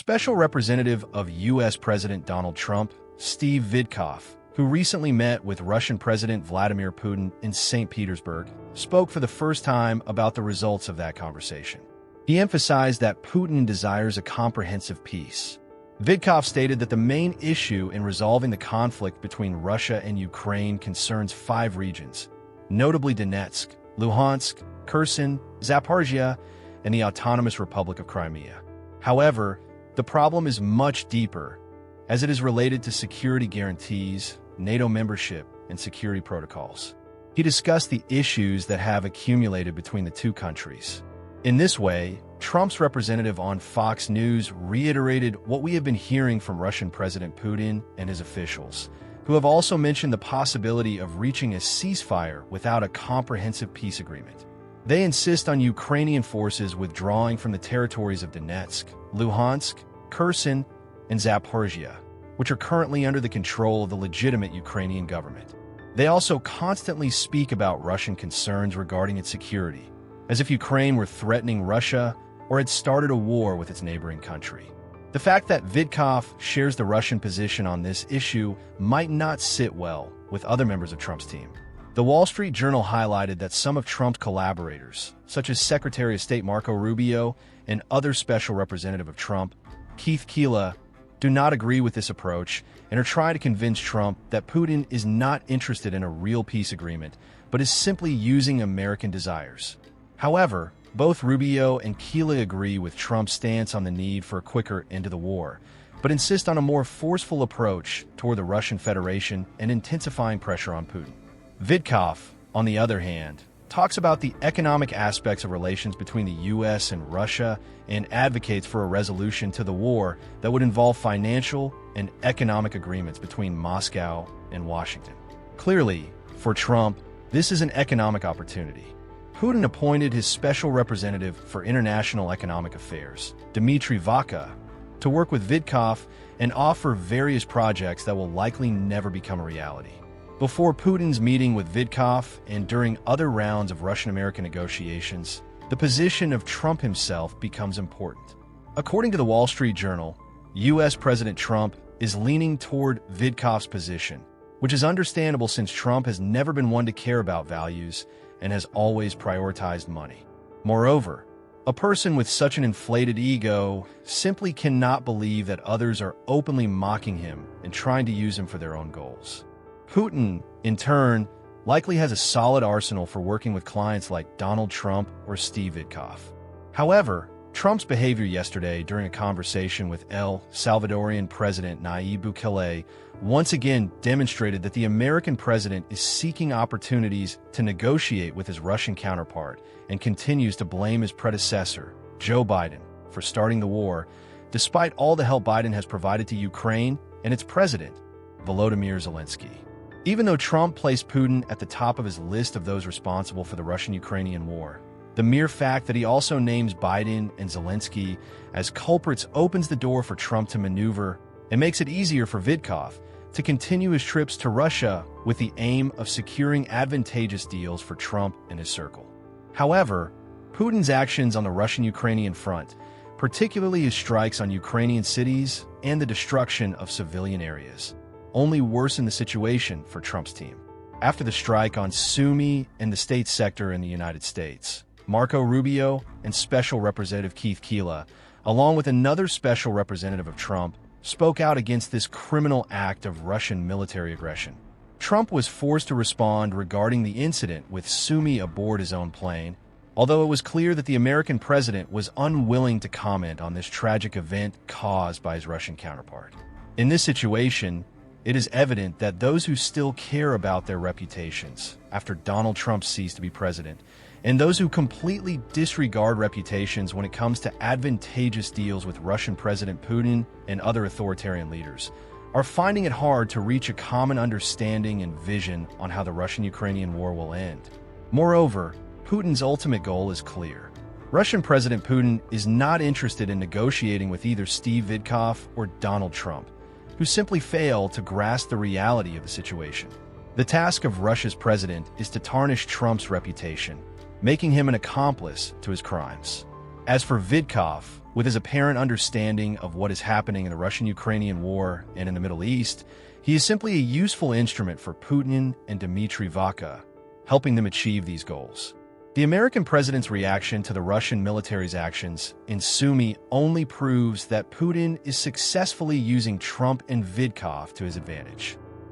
Special Representative of U.S. President Donald Trump, Steve Witkoff, who recently met with Russian President Vladimir Putin in St. Petersburg, spoke for the first time about the results of that conversation. He emphasized that Putin desires a comprehensive peace. Witkoff stated that the main issue in resolving the conflict between Russia and Ukraine concerns 5 regions, notably Donetsk, Luhansk, Kherson, Zaporizhia, and the Autonomous Republic of Crimea. However, the problem is much deeper, as it is related to security guarantees, NATO membership, and security protocols. He discussed the issues that have accumulated between the two countries. In this way, Trump's representative on Fox News reiterated what we have been hearing from Russian President Putin and his officials, who have also mentioned the possibility of reaching a ceasefire without a comprehensive peace agreement. They insist on Ukrainian forces withdrawing from the territories of Donetsk, Luhansk, Kherson, and Zaporizhia, which are currently under the control of the legitimate Ukrainian government. They also constantly speak about Russian concerns regarding its security, as if Ukraine were threatening Russia or had started a war with its neighboring country. The fact that Witkoff shares the Russian position on this issue might not sit well with other members of Trump's team. The Wall Street Journal highlighted that some of Trump's collaborators, such as Secretary of State Marco Rubio and other special representative of Trump, Keith Keela, do not agree with this approach and are trying to convince Trump that Putin is not interested in a real peace agreement, but is simply using American desires. However, both Rubio and Keela agree with Trump's stance on the need for a quicker end to the war, but insist on a more forceful approach toward the Russian Federation and intensifying pressure on Putin. Witkoff, on the other hand, talks about the economic aspects of relations between the U.S. and Russia and advocates for a resolution to the war that would involve financial and economic agreements between Moscow and Washington. Clearly, for Trump, this is an economic opportunity. Putin appointed his special representative for international economic affairs, Dmitry Vaca, to work with Witkoff and offer various projects that will likely never become a reality. Before Putin's meeting with Witkoff and during other rounds of Russian-American negotiations, the position of Trump himself becomes important. According to the Wall Street Journal, U.S. President Trump is leaning toward Witkoff's position, which is understandable since Trump has never been one to care about values and has always prioritized money. Moreover, a person with such an inflated ego simply cannot believe that others are openly mocking him and trying to use him for their own goals. Putin, in turn, likely has a solid arsenal for working with clients like Donald Trump or Steve Witkoff. However, Trump's behavior yesterday during a conversation with El Salvadorian President Nayib Bukele once again demonstrated that the American president is seeking opportunities to negotiate with his Russian counterpart and continues to blame his predecessor, Joe Biden, for starting the war, despite all the help Biden has provided to Ukraine and its president, Volodymyr Zelensky. Even though Trump placed Putin at the top of his list of those responsible for the Russian-Ukrainian war, the mere fact that he also names Biden and Zelensky as culprits opens the door for Trump to maneuver and makes it easier for Witkoff to continue his trips to Russia with the aim of securing advantageous deals for Trump and his circle. However, Putin's actions on the Russian-Ukrainian front, particularly his strikes on Ukrainian cities and the destruction of civilian areas, only worsen the situation for Trump's team. After the strike on Sumy and the state sector in the United States, Marco Rubio and Special Representative Keith Keela, along with another special representative of Trump, spoke out against this criminal act of Russian military aggression. Trump was forced to respond regarding the incident with Sumy aboard his own plane, although it was clear that the American president was unwilling to comment on this tragic event caused by his Russian counterpart. In this situation, it is evident that those who still care about their reputations after Donald Trump ceased to be president, and those who completely disregard reputations when it comes to advantageous deals with Russian President Putin and other authoritarian leaders, are finding it hard to reach a common understanding and vision on how the Russian-Ukrainian war will end. Moreover, Putin's ultimate goal is clear. Russian President Putin is not interested in negotiating with either Steve Witkoff or Donald Trump, who simply fail to grasp the reality of the situation. The task of Russia's president is to tarnish Trump's reputation, making him an accomplice to his crimes. As for Vidkov, with his apparent understanding of what is happening in the Russian-Ukrainian war and in the Middle East, he is simply a useful instrument for Putin and Dmitry Vaca, helping them achieve these goals. The American president's reaction to the Russian military's actions in Sumy only proves that Putin is successfully using Trump and Vidkov to his advantage.